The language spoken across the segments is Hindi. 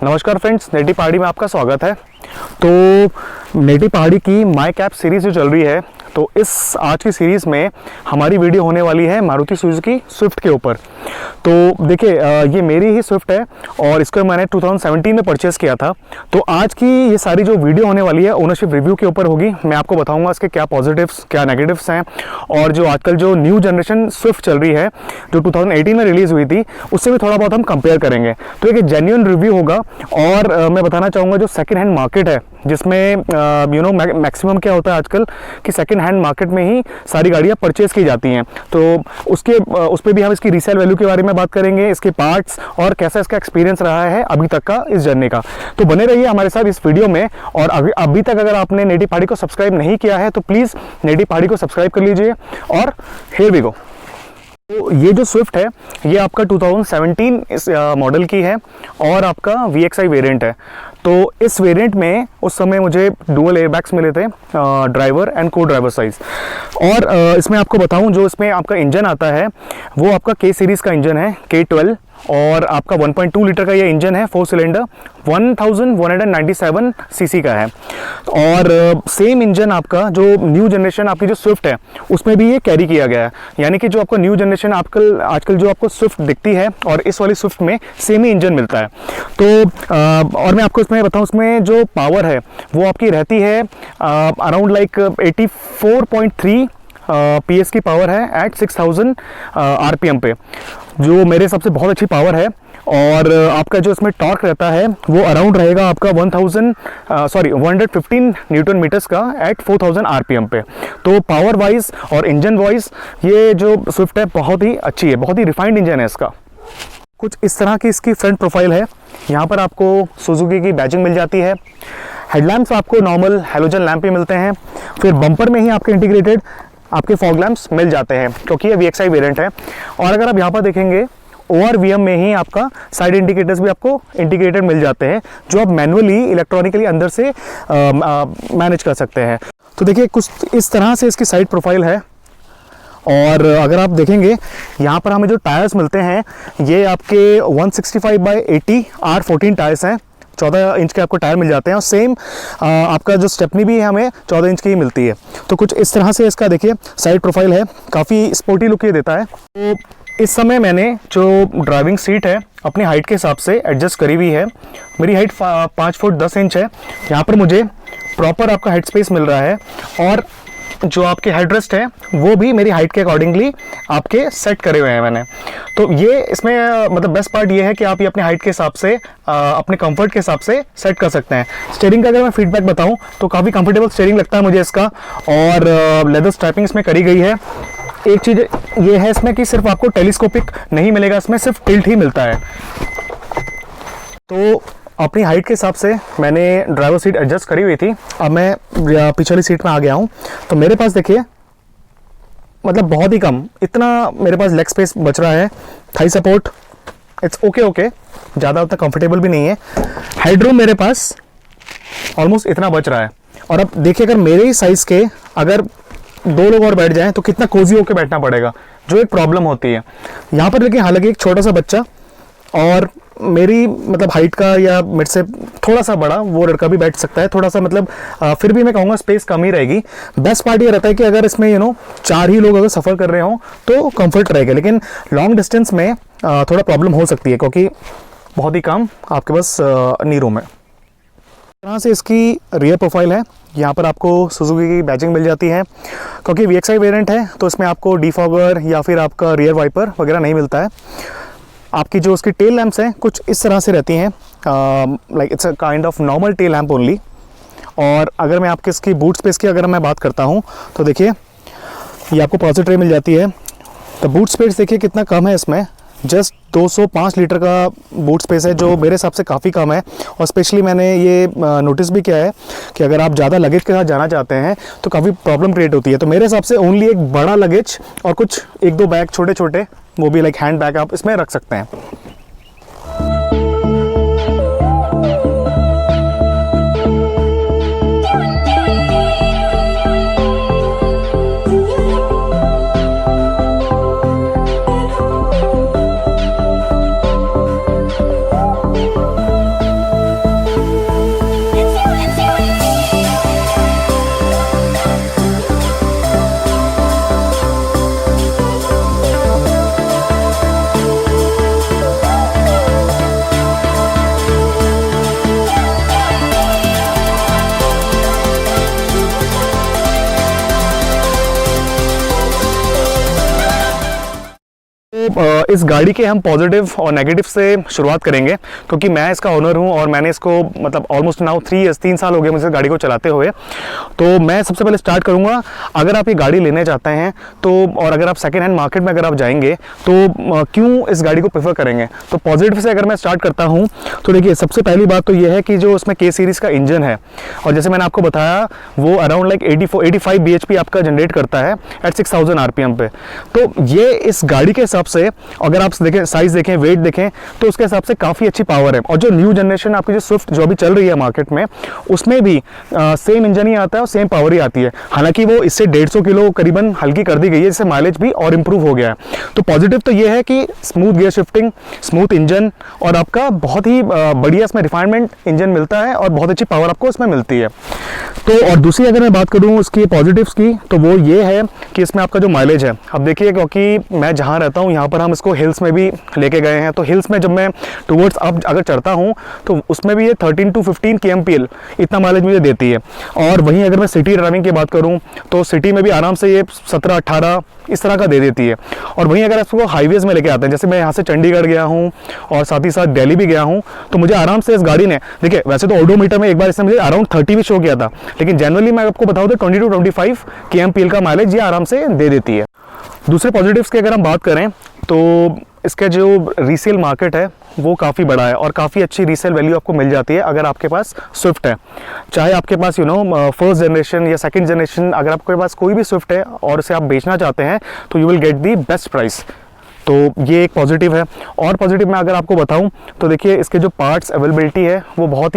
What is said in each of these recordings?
नमस्कार फ्रेंड्स, नेटी पहाड़ी में आपका स्वागत है। तो नेटी पहाड़ी की माई कैब सीरीज़ जो चल रही है, तो इस आज की सीरीज़ में हमारी वीडियो होने वाली है मारुति सुजुकी स्विफ्ट के ऊपर। तो देखिए, ये मेरी ही स्विफ्ट है और इसको मैंने 2017 में परचेज़ किया था। तो आज की ये सारी जो वीडियो होने वाली है ओनरशिप रिव्यू के ऊपर होगी। मैं आपको बताऊंगा इसके क्या पॉजिटिव्स क्या नेगेटिव्स हैं, और जो आजकल जो न्यू जनरेशन स्विफ्ट चल रही है जो 2018 में रिलीज़ हुई थी उससे भी थोड़ा बहुत हम कंपेयर करेंगे। तो एक जेन्युइन रिव्यू होगा। और मैं बताना चाहूँगा जो सेकेंड हैंड मार्केट है, जिसमें मैक्सिमम क्या होता है आजकल कि सेकेंड हैंड मार्केट में ही सारी गाड़ियाँ परचेज़ की जाती हैं। तो उस पर भी हम इसकी रीसेल वैल्यू के बारे में बात करेंगे, इसके पार्ट्स और कैसा इसका एक्सपीरियंस रहा है अभी तक का इस जर्नी का। तो बने रहिए हमारे साथ इस वीडियो में। और अभी तक अगर आपने नेटी पहाड़ी को सब्सक्राइब नहीं किया है तो प्लीज़ नेटी पहाड़ी को सब्सक्राइब कर लीजिए। और हियर वी गो। तो ये जो स्विफ्ट है ये आपका 2017 इस मॉडल की है और आपका VXI वेरिएंट है। तो इस वेरिएंट में उस समय मुझे डुअल एयरबैग्स मिले थे, ड्राइवर एंड को ड्राइवर साइज। और इसमें आपको बताऊं, जो इसमें आपका इंजन आता है वो आपका K सीरीज़ का इंजन है, K12। और आपका 1.2 लीटर का ये इंजन है, 4 सिलेंडर, 1197 सीसी का है। और सेम इंजन आपका जो न्यू जनरेशन आपकी जो स्विफ्ट है उसमें भी ये कैरी किया गया है। यानी कि जो आपका न्यू जनरेशन आजकल जो आपको स्विफ्ट दिखती है और इस वाली स्विफ्ट में सेम ही इंजन मिलता है। तो और मैं आपको इसमें बताऊं, उसमें जो पावर है वो आपकी रहती है अराउंड लाइक 84.3 PS की पावर है एट 6000 RPM पे, जो मेरे हिसाब से बहुत अच्छी पावर है। और आपका जो इसमें टॉर्क रहता है वो अराउंड रहेगा आपका 115 न्यूटन मीटर्स का एट 4000 RPM पे। तो पावर वाइज और इंजन वाइज ये जो स्विफ्ट है बहुत ही अच्छी है, बहुत ही रिफाइंड इंजन है इसका। कुछ इस तरह की इसकी फ्रंट प्रोफाइल है। यहाँ पर आपको सुजुकी की बैजिंग मिल जाती है। हेडलैम्प्स आपको नॉर्मल हैलोजन लैंप ही मिलते हैं। फिर बम्पर में ही आपके इंटीग्रेटेड आपके फॉग लैंप्स मिल जाते हैं क्योंकि ये VXI वेरिएंट है। और अगर आप यहाँ पर देखेंगे ORVM में ही आपका साइड इंडिकेटर्स भी आपको इंटीग्रेटेड मिल जाते हैं, जो आप मैनुअली इलेक्ट्रॉनिकली अंदर से मैनेज कर सकते हैं। तो देखिए कुछ इस तरह से इसकी साइड प्रोफाइल है। और अगर आप देखेंगे यहाँ पर हमें जो टायर्स मिलते हैं ये आपके 165/80 R14 टायर्स हैं। 14 इंच के आपको टायर मिल जाते हैं। और सेम आपका जो स्टेपनी भी है हमें 14 इंच की ही मिलती है। तो कुछ इस तरह से इसका देखिए साइड प्रोफाइल है, काफ़ी स्पोर्टी लुक ये देता है। तो इस समय मैंने जो ड्राइविंग सीट है अपनी हाइट के हिसाब से एडजस्ट करी हुई है। मेरी हाइट 5 फुट 10 इंच है। यहाँ पर मुझे प्रॉपर आपका हेड स्पेस मिल रहा है और जो आपके हेडरेस्ट है वो भी मेरी हाइट के अकॉर्डिंगली आपके सेट करे हुए हैं मैंने। तो ये इसमें मतलब बेस्ट पार्ट ये है कि आप ये अपने हाइट के हिसाब से अपने कंफर्ट के हिसाब से सेट कर सकते हैं। स्टीयरिंग का अगर मैं फीडबैक बताऊं तो काफ़ी कंफर्टेबल स्टीयरिंग लगता है मुझे इसका। और लेदर स्ट्रैपिंग इसमें करी गई है। एक चीज़ ये है इसमें कि सिर्फ आपको टेलीस्कोपिक नहीं मिलेगा, इसमें सिर्फ टिल्ट ही मिलता है। तो अपनी हाइट के हिसाब से मैंने ड्राइवर सीट एडजस्ट करी हुई थी। अब मैं पिछली सीट में आ गया हूँ। तो मेरे पास देखिए मतलब बहुत ही कम इतना मेरे पास लेग स्पेस बच रहा है। थाई सपोर्ट इट्स ओके, ज़्यादा उतना कंफर्टेबल भी नहीं है। हेडरूम मेरे पास ऑलमोस्ट इतना बच रहा है। और अब देखिए अगर मेरे ही साइज़ के अगर 2 लोग और बैठ जाएं तो कितना कोजी होकर बैठना पड़ेगा, जो एक प्रॉब्लम होती है यहाँ पर। लेकिन हालांकि एक छोटा सा बच्चा और मेरी मतलब हाइट का या मेरे से थोड़ा सा बड़ा वो लड़का भी बैठ सकता है थोड़ा सा, मतलब फिर भी मैं कहूँगा स्पेस कम ही रहेगी। बेस्ट पार्ट ये रहता है कि अगर इसमें 4 ही लोग अगर सफ़र कर रहे हों तो कंफर्ट रहेगा। लेकिन लॉन्ग डिस्टेंस में थोड़ा प्रॉब्लम हो सकती है क्योंकि बहुत ही कम आपके पास नी रूम है। इस तरह से इसकी रियर प्रोफाइल है। यहाँ पर आपको सुजुकी की बैजिंग मिल जाती है। क्योंकि VXI वेरिएंट है तो इसमें आपको डिफॉगर या फिर आपका रियर वाइपर वगैरह नहीं मिलता है। आपकी जो उसकी टेल लैंप्स हैं कुछ इस तरह से रहती हैं, like it's a kind of normal tail lamp only. और अगर मैं आपके इसकी बूट स्पेस की अगर मैं बात करता हूँ तो देखिए ये आपको पॉजिटिव ट्रे मिल जाती है। तो बूट स्पेस देखिए कितना कम है इसमें, जस्ट 205 लीटर का बूट स्पेस है, जो मेरे हिसाब से काफ़ी कम है। और स्पेशली मैंने ये नोटिस भी किया है कि अगर आप ज़्यादा लगेज के साथ जाना चाहते हैं तो काफ़ी प्रॉब्लम क्रिएट होती है। तो मेरे हिसाब से ओनली एक बड़ा लगेज और कुछ 1-2 बैग छोटे छोटे, वो भी लाइक हैंड बैग आप इसमें रख सकते हैं। इस गाड़ी के हम पॉजिटिव और नेगेटिव से शुरुआत करेंगे, क्योंकि मैं इसका ओनर हूं और मैंने इसको मतलब ऑलमोस्ट नाउ 3 साल हो गए मुझे गाड़ी को चलाते हुए। तो मैं सबसे पहले स्टार्ट करूंगा, अगर आप ये गाड़ी लेने चाहते हैं तो, और अगर आप सेकेंड हैंड मार्केट में अगर आप जाएंगे तो क्यों इस गाड़ी को प्रेफर करेंगे। तो पॉजिटिव से अगर मैं स्टार्ट करता हूँ तो देखिए, सबसे पहली बात तो ये है कि जो उसमें के सीरीज़ का इंजन है, और जैसे मैंने आपको बताया वो अराउंड लाइक 85 bhp आपका जनरेट करता है एट 6000 rpm पे। तो ये इस गाड़ी के हिसाब से अगर आप देखें, साइज देखें, वेट देखें, तो उसके हिसाब से काफ़ी अच्छी पावर है। और जो न्यू जनरेशन आपकी जो स्विफ्ट जो अभी चल रही है मार्केट में, उसमें भी सेम इंजन ही आता है और सेम पावर ही आती है। हालांकि वो इससे 150 किलो करीबन हल्की कर दी गई है, जिससे माइलेज भी और इंप्रूव हो गया है। तो पॉजिटिव तो ये है कि smooth gear shifting, smooth engine, और आपका बहुत ही बढ़िया इसमें रिफाइनमेंट इंजन मिलता है और बहुत अच्छी पावर आपको इसमें मिलती है। तो और दूसरी अगर मैं बात करूँ उसकी पॉजिटिव्स की, तो वो ये है कि इसमें आपका जो माइलेज है, अब देखिए, क्योंकि मैं जहाँ रहता हूँ यहाँ पर हम इसको हिल्स में भी लेके गए हैं, तो हिल्स में जब मैं टूवर्ड्स अप अगर चढ़ता हूँ तो उसमें भी ये 13 to 15 kmpl इतना माइलेज मुझे देती है। और वहीं अगर मैं सिटी ड्राइविंग की बात करूँ तो सिटी में भी आराम से ये 17-18 इस तरह का दे देती है। और वहीं अगर इसको हाईवेज़ में लेके आते हैं, जैसे मैं यहाँ से चंडीगढ़ गया हूँ और साथ ही साथ दिल्ली भी गया हूँ, तो मुझे आराम से इस गाड़ी ने, देखिए वैसे तो ओडोमीटर में एक बार इसने मुझे अराउंड 30 भी शो किया था, लेकिन जनरली मैं आपको बताऊँ तो 20 to 25 kmpl का माइलेज ये आराम से दे देती है। दूसरे पॉजिटिव्स की अगर हम बात करें तो इसका जो रीसेल मार्केट है वो काफ़ी बड़ा है और काफ़ी अच्छी रीसेल वैल्यू आपको मिल जाती है अगर आपके पास स्विफ्ट है। चाहे आपके पास फर्स्ट जनरेशन या सेकंड जनरेशन, अगर आपके पास कोई भी स्विफ्ट है और उसे आप बेचना चाहते हैं तो you will get the best price. तो ये एक पॉजिटिव है। और पॉजिटिव मैं अगर आपको बताऊं तो देखिए, इसके जो पार्ट्स अवेलेबिलिटी है वो बहुत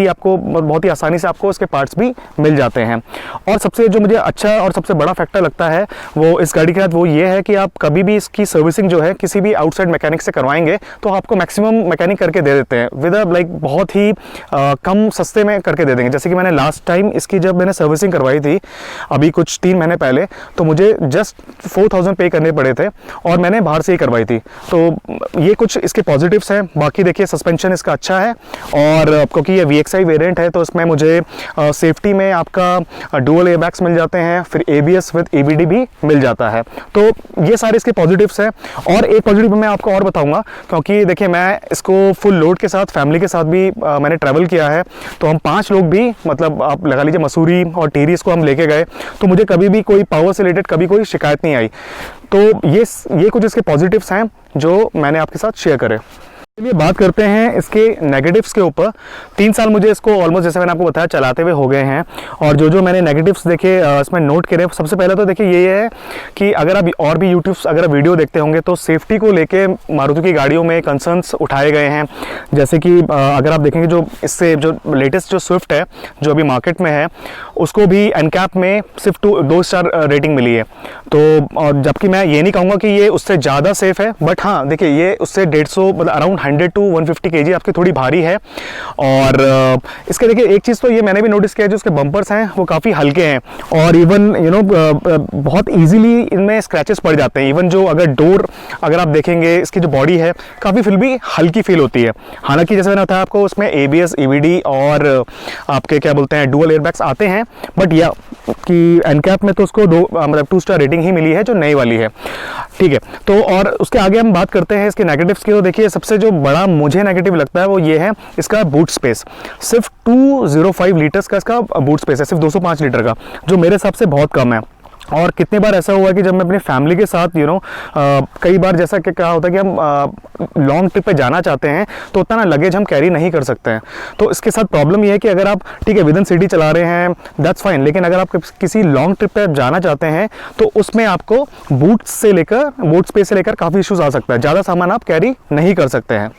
ही आसानी से आपको इसके पार्ट्स भी मिल जाते हैं। और सबसे जो मुझे अच्छा और सबसे बड़ा फैक्टर लगता है वो इस गाड़ी के साथ वो ये है कि आप कभी भी इसकी सर्विसिंग जो है किसी भी आउटसाइड मैकेनिक से करवाएंगे तो आपको मैक्सिमम मैकेनिक करके दे देते हैं विद लाइक बहुत ही कम सस्ते में करके दे देंगे। जैसे कि मैंने लास्ट टाइम इसकी जब मैंने सर्विसिंग करवाई थी अभी कुछ 3 महीने पहले, तो मुझे जस्ट 4000 पे करने पड़े थे और मैंने बाहर से ही करवाई थी। तो ये कुछ इसके पॉजिटिव्स हैं। बाकी देखिए, सस्पेंशन इसका अच्छा है और क्योंकि ये VXI वेरिएंट है तो इसमें मुझे सेफ्टी में आपका डुअल एयरबैग्स मिल जाते हैं, फिर ABS विद ABD भी मिल जाता है। तो ये सारे इसके पॉजिटिव्स हैं। और एक पॉजिटिव मैं आपको और बताऊंगा, क्योंकि देखिए मैं इसको फुल लोड के साथ फैमिली के साथ भी मैंने ट्रैवल किया है, तो हम 5 लोग भी, मतलब आप लगा लीजिए मसूरी और टिहरी इसको हम लेके गए, तो मुझे कभी भी कोई पावर से रिलेटेड कभी कोई शिकायत नहीं आई। तो ये कुछ इसके पॉजिटिव्स हैं जो मैंने आपके साथ शेयर करे। चलिए बात करते हैं इसके नेगेटिव्स के ऊपर। 3 साल मुझे इसको ऑलमोस्ट, जैसे मैंने आपको बताया, चलाते हुए हो गए हैं और जो मैंने नेगेटिव्स देखे इसमें नोट करे, सबसे पहले तो देखिए ये है कि अगर आप और भी यूट्यूब अगर आप वीडियो देखते होंगे तो सेफ्टी को लेके मारुति की गाड़ियों में कंसर्न्स उठाए गए हैं। जैसे कि अगर आप देखेंगे जो इससे जो लेटेस्ट जो स्विफ्ट है जो अभी मार्केट में है, उसको भी एनकैप में सिर्फ 2 स्टार रेटिंग मिली है। तो जबकि मैं ये नहीं कहूँगा कि ये उससे ज़्यादा सेफ है, बट हाँ देखिए ये उससे 150 मतलब अराउंड 100 to 150 kg आपकी थोड़ी भारी है। और इसके देखिए एक चीज़ तो ये मैंने भी नोटिस किया, जो इसके बम्पर्स हैं वो काफ़ी हल्के हैं और इवन बहुत इजीली इनमें स्क्रैचेस पड़ जाते हैं। इवन जो अगर डोर अगर आप देखेंगे, इसकी जो बॉडी है काफ़ी फिर भी हल्की फील होती है। हालांकि जैसे मैंने बताया आपको, उसमें ABS ABD और आपके क्या बोलते हैं डुअल एयरबैग्स आते हैं, बट या कि एनकैप में तो उसको 2 स्टार रेटिंग ही मिली है जो नई वाली है। ठीक है, तो और उसके आगे हम बात करते हैं इसके नेगेटिव्स की। तो देखिए सबसे जो बड़ा मुझे नेगेटिव लगता है वो ये है इसका बूट स्पेस। सिर्फ 205 लीटर्स का इसका बूट स्पेस है, सिर्फ 205 लीटर का, जो मेरे हिसाब से बहुत कम है। और कितने बार ऐसा हुआ कि जब मैं अपनी फैमिली के साथ कई बार जैसा कि क्या होता है कि हम लॉन्ग ट्रिप पे जाना चाहते हैं तो उतना ना लगेज हम कैरी नहीं कर सकते हैं। तो इसके साथ प्रॉब्लम ये है कि अगर आप ठीक है विद इन सिटी चला रहे हैं दैट्स फाइन, लेकिन अगर आप किसी लॉन्ग ट्रिप पे जाना चाहते हैं तो उसमें आपको बूट स्पेस से लेकर काफ़ी इश्यूज आ सकता है, ज़्यादा सामान आप कैरी नहीं कर सकते हैं।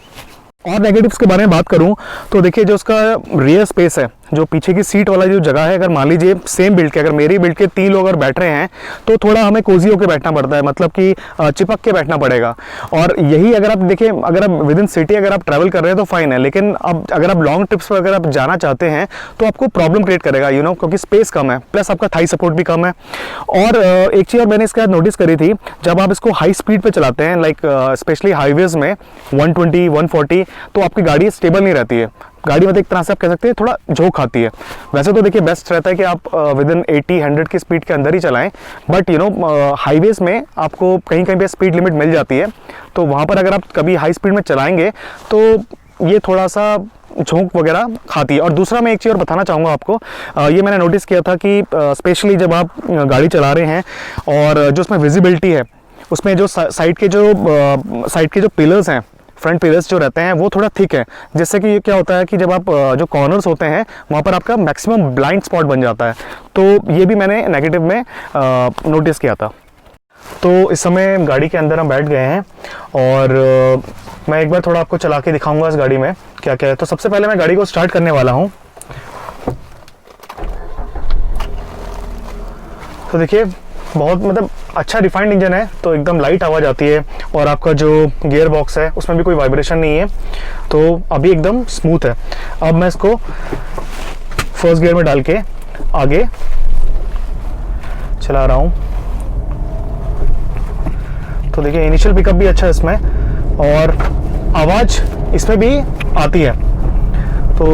और नेगेटिव्स के बारे में बात करूं तो देखिए जो उसका रियर स्पेस है, जो पीछे की सीट वाला जो जगह है, अगर मान लीजिए सेम बिल्ड के, अगर मेरी बिल्ड के 3 लोग अगर बैठ रहे हैं तो थोड़ा हमें कोजी होकर बैठना पड़ता है, मतलब कि चिपक के बैठना पड़ेगा। और यही अगर आप देखिए, अगर आप विद इन सिटी अगर आप ट्रैवल कर रहे हैं तो फाइन है, लेकिन अब अगर आप लॉन्ग ट्रिप्स पर अगर आप जाना चाहते हैं तो आपको प्रॉब्लम क्रिएट करेगा क्योंकि स्पेस कम है, प्लस आपका थाई सपोर्ट भी कम है। और एक चीज़ और मैंने इसके बाद नोटिस करी थी, जब आप इसको हाई स्पीड पर चलाते हैं, लाइक स्पेशली हाईवेज़ में 120 140, तो आपकी गाड़ी स्टेबल नहीं रहती है। गाड़ी मतलब एक तरह से आप कह सकते हैं थोड़ा झोंक खाती है। वैसे तो देखिए बेस्ट रहता है कि आप विद इन 80-100 की स्पीड के अंदर ही चलाएं, बट यू नो हाईवेज़ में आपको कहीं कहीं पे स्पीड लिमिट मिल जाती है, तो वहाँ पर अगर आप कभी हाई स्पीड में चलाएंगे तो ये थोड़ा सा झोंक वगैरह खाती है। और दूसरा मैं एक चीज़ और बताना चाहूँगा आपको, ये मैंने नोटिस किया था कि स्पेशली जब आप गाड़ी चला रहे हैं और जो उसमें विजिबिलिटी है, उसमें जो साइड के जो पिलर्स हैं, फ्रंट पिलर्स जो रहते हैं वो थोड़ा थिक है, जिससे कि क्या होता है कि जब आप जो कॉर्नर्स होते हैं वहाँ पर आपका मैक्सिमम ब्लाइंड स्पॉट बन जाता है। तो ये भी मैंने नेगेटिव में नोटिस किया था। तो इस समय गाड़ी के अंदर हम बैठ गए हैं और मैं एक बार थोड़ा आपको चला के दिखाऊंगा इस गाड़ी में क्या क्या है। तो सबसे पहले मैं गाड़ी को स्टार्ट करने वाला हूँ। तो देखिए बहुत मतलब अच्छा रिफाइंड इंजन है, तो एकदम लाइट आवाज़ आती है और आपका जो गियर बॉक्स है उसमें भी कोई वाइब्रेशन नहीं है, तो अभी एकदम स्मूथ है। अब मैं इसको फर्स्ट गियर में डाल के आगे चला रहा हूँ। तो देखिए इनिशियल पिकअप भी अच्छा है इसमें और आवाज़ इसमें भी आती है। तो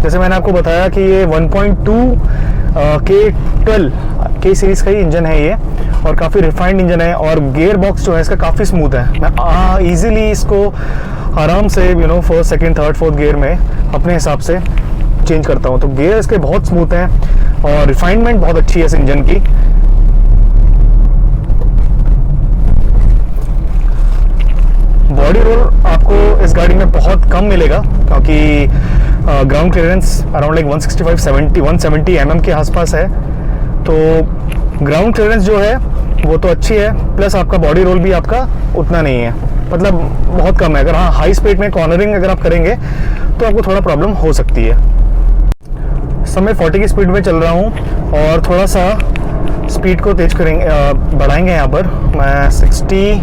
जैसे मैंने आपको बताया कि ये 1.2 K सीरीज़ का ही इंजन है ये, और काफ़ी रिफाइंड इंजन है, और गियर बॉक्स जो है इसका काफ़ी स्मूथ है। मैं ईज़िली इसको आराम से you know first second third fourth gear में अपने हिसाब से चेंज करता हूँ। तो गियर इसके बहुत स्मूथ हैं और रिफाइनमेंट बहुत अच्छी है इस इंजन की। बॉडी रोल आपको इस गाड़ी में बहुत कम मिलेगा, क्योंकि ground clearance around like 170 mm के आसपास है। तो ग्राउंड क्लियरेंस जो है वो तो अच्छी है, प्लस आपका बॉडी रोल भी आपका उतना नहीं है, मतलब बहुत कम है। अगर हाँ हाई स्पीड में कॉर्नरिंग अगर आप करेंगे तो आपको थोड़ा प्रॉब्लम हो सकती है। इस समय 40 की स्पीड में चल रहा हूँ और थोड़ा सा स्पीड को तेज करेंगे, बढ़ाएंगे यहाँ पर। मैं 60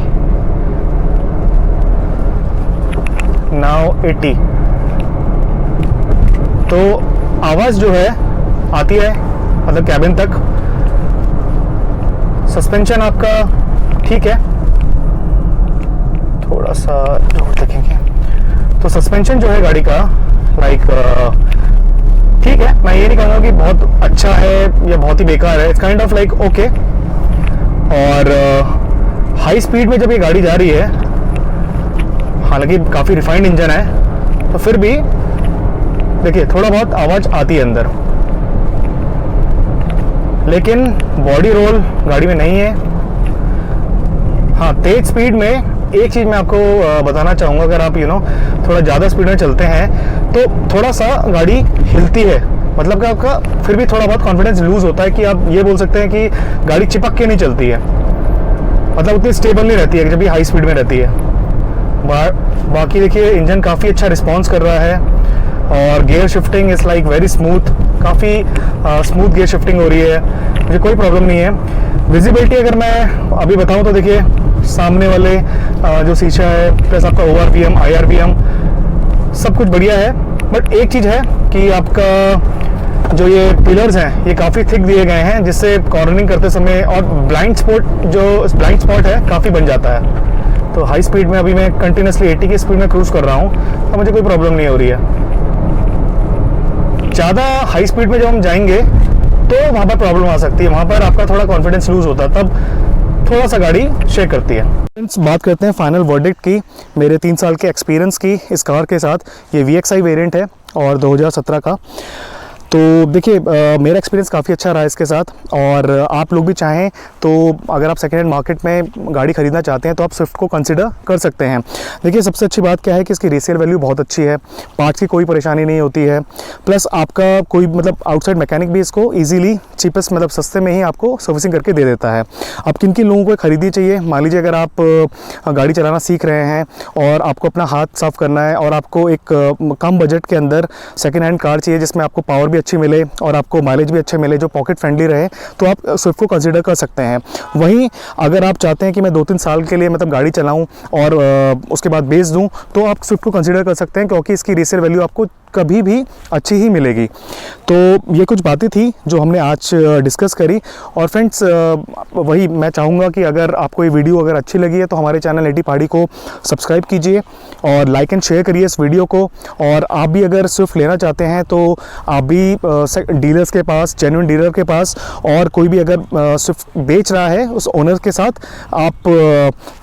नाउ 80। तो आवाज़ जो है आती है मतलब कैबिन तक। सस्पेंशन आपका ठीक है, थोड़ा सा जोर देखेंगे तो सस्पेंशन जो है गाड़ी का लाइक ठीक है। मैं ये नहीं कहूँगा कि बहुत अच्छा है या बहुत ही बेकार है, it's kind of like okay. और हाई स्पीड में जब ये गाड़ी जा रही है, हालांकि काफ़ी रिफाइंड इंजन है, तो फिर भी देखिए थोड़ा बहुत आवाज़ आती है अंदर, लेकिन बॉडी रोल गाड़ी में नहीं है। हाँ तेज स्पीड में एक चीज़ मैं आपको बताना चाहूँगा, अगर आप यू नो थोड़ा ज़्यादा स्पीड में चलते हैं तो थोड़ा सा गाड़ी हिलती है, मतलब कि आपका फिर भी थोड़ा बहुत कॉन्फिडेंस लूज़ होता है कि आप ये बोल सकते हैं कि गाड़ी चिपक के नहीं चलती है, मतलब उतनी स्टेबल नहीं रहती है जब भी हाई स्पीड में रहती है। बाकी देखिए इंजन काफ़ी अच्छा रिस्पॉन्स कर रहा है और gear shifting is like very smooth, काफ़ी स्मूथ गियर शिफ्टिंग हो रही है, मुझे कोई प्रॉब्लम नहीं है। विजिबिलिटी अगर मैं अभी बताऊं तो देखिए सामने वाले जो शीशा है, प्लस आपका ORVM IRVM सब कुछ बढ़िया है। बट एक चीज़ है कि आपका जो ये पिलर्स हैं ये काफ़ी थिक दिए गए हैं, जिससे कॉर्नरिंग करते समय और ब्लाइंड स्पॉट है काफ़ी बन जाता है। तो हाई स्पीड में अभी मैं कंटिन्यूसली 80 की स्पीड में क्रूज कर रहा हूँ, तो मुझे कोई प्रॉब्लम नहीं हो रही है। ज़्यादा हाई स्पीड में जब हम जाएंगे तो वहाँ पर प्रॉब्लम आ सकती है, वहाँ पर आपका थोड़ा कॉन्फिडेंस लूज होता है, तब थोड़ा सा गाड़ी शेक करती है। बात करते हैं फाइनल वर्डिक्ट की, मेरे 3 साल के एक्सपीरियंस की इस कार के साथ। ये VXI वेरिएंट है और 2017 का। तो देखिए मेरा एक्सपीरियंस काफ़ी अच्छा रहा इसके साथ, और आप लोग भी चाहें तो अगर आप सेकेंड हैंड मार्केट में गाड़ी खरीदना चाहते हैं तो आप स्विफ्ट को कंसिडर कर सकते हैं। देखिए सबसे अच्छी बात क्या है कि इसकी रीसेल वैल्यू बहुत अच्छी है, पार्ट्स की कोई परेशानी नहीं होती है, प्लस आपका कोई मतलब आउटसाइड मैकेनिक भी इसको ईजिली चीपेस्ट मतलब सस्ते में ही आपको सर्विसिंग करके दे देता है। अब किन किन लोगों को खरीदनी चाहिए, मान लीजिए अगर आप गाड़ी चलाना सीख रहे हैं और आपको अपना हाथ साफ करना है और आपको एक कम बजट के अंदर सेकेंड हैंड कार चाहिए जिसमें आपको पावर भी अच्छी मिले और आपको माइलेज भी अच्छे मिले, जो पॉकेट फ्रेंडली रहे, तो आप स्विफ्ट को कंसीडर कर सकते हैं। वहीं अगर आप चाहते हैं कि मैं 2-3 साल के लिए मतलब गाड़ी चलाऊं और उसके बाद बेच दूं, तो आप स्विफ्ट को कंसीडर कर सकते हैं, क्योंकि इसकी रीसेल वैल्यू आपको कभी भी अच्छी ही मिलेगी। तो ये कुछ बातें थी जो हमने आज डिस्कस करी। और फ्रेंड्स वही मैं चाहूँगा कि अगर आपको ये वीडियो अगर अच्छी लगी है तो हमारे चैनल एटी पहाड़ी को सब्सक्राइब कीजिए और लाइक एंड शेयर करिए इस वीडियो को। और आप भी अगर स्विफ्ट लेना चाहते हैं तो आप भी डीलर्स के पास, जेन्युइन डीलर के पास, और कोई भी अगर स्विफ्ट बेच रहा है उस ओनर के साथ आप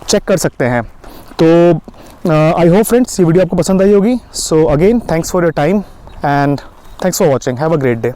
चेक कर सकते हैं। तो आई होप फ्रेंड्स ये वीडियो आपको पसंद आई होगी। So again thanks for your time and thanks for watching. Have a great day.